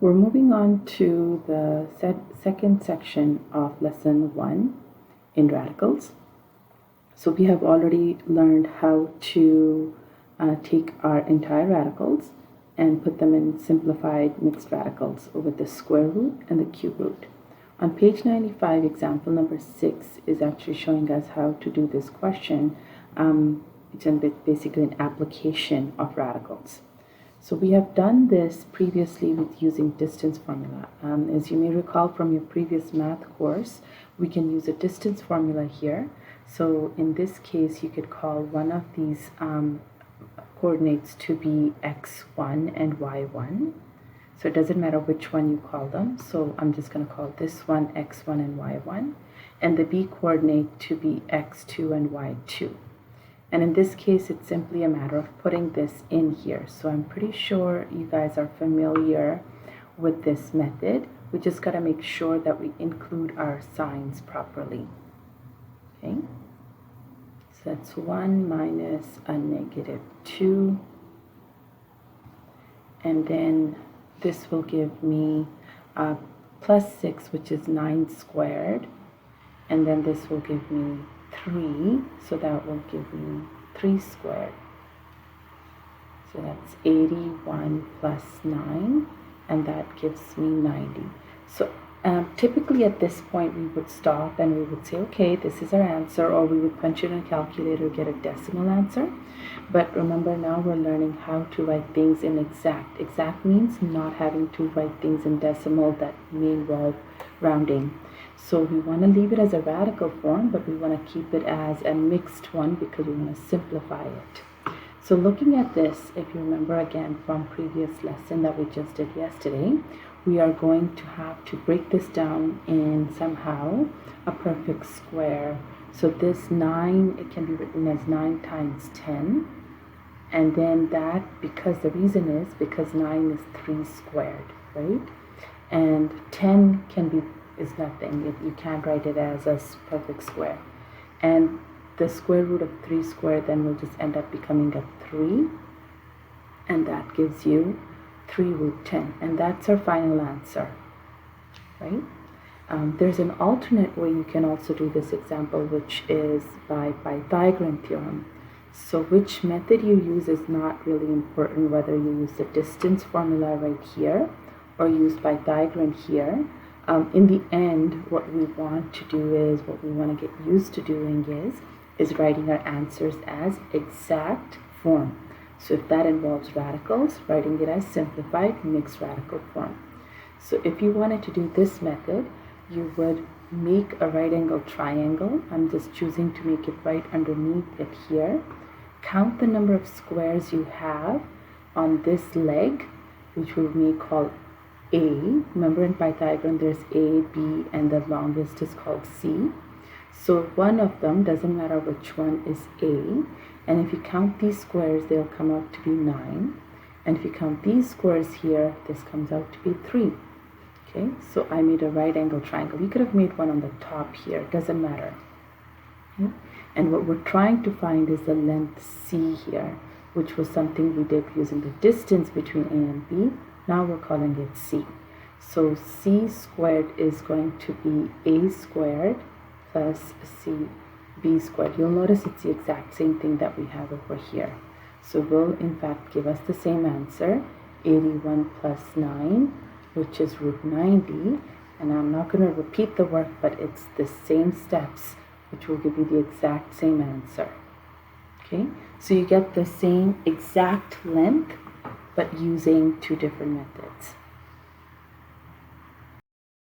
We're moving on to the second section of lesson 1 in radicals. So we have already learned how to take our entire radicals and put them in simplified mixed radicals with the square root and the cube root. On page 95, example number 6 is actually showing us how to do this question. It's basically an application of radicals. So we have done this previously with using distance formula. As you may recall from your previous math course, we can use a distance formula here. So in this case, you could call one of these coordinates to be x1 and y1. So it doesn't matter which one you call them. So I'm just going to call this one x1 and y1, and the b coordinate to be x2 and y2. And in this case, it's simply a matter of putting this in here. So I'm pretty sure you guys are familiar with this method. We just got to make sure that we include our signs properly. Okay? So that's 1 minus a negative 2. And then this will give me plus 6, which is 9 squared. And then this will give me 3, so that will give me 3 squared. So that's 81 plus 9, and that gives me 90. So typically at this point we would stop and we would say, okay, this is our answer, or we would punch it in a calculator, get a decimal answer. But remember, now we're learning how to write things in exact. Exact means not having to write things in decimal that may involve rounding. So we want to leave it as a radical form, but we want to keep it as a mixed one because we want to simplify it. So looking at this, if you remember again from previous lesson that we just did yesterday, we are going to have to break this down in somehow a perfect square. So this 9, it can be written as 9 times 10. And then that, because the reason is because 9 is 3 squared, right? And 10 is nothing. You can't write it as a perfect square. And the square root of 3 squared then will just end up becoming a 3. And that gives you 3 root 10. And that's our final answer, right? There's an alternate way you can also do this example, which is by Pythagorean theorem. So which method you use is not really important, whether you use the distance formula right here or use Pythagorean here. In the end, what we want to do is, what we want to get used to doing is writing our answers as exact form. So if that involves radicals, writing it as simplified mixed radical form. So if you wanted to do this method, you would make a right angle triangle. I'm just choosing to make it right underneath it here. Count the number of squares you have on this leg, which we may call A. Remember, in Pythagorean there's A, B, and the longest is called C. So one of them, doesn't matter which one, is A. And if you count these squares, they'll come out to be 9. And if you count these squares here, this comes out to be 3. Okay, so I made a right angle triangle. You could have made one on the top here, doesn't matter. Okay? And what we're trying to find is the length C here, which was something we did using the distance between A and B. Now we're calling it C. So C squared is going to be A squared plus B squared. You'll notice it's the exact same thing that we have over here. So will in fact give us the same answer, 81 plus 9, which is root 90. And I'm not going to repeat the work, but it's the same steps, which will give you the exact same answer. Okay, so you get the same exact length, but using 2 different methods.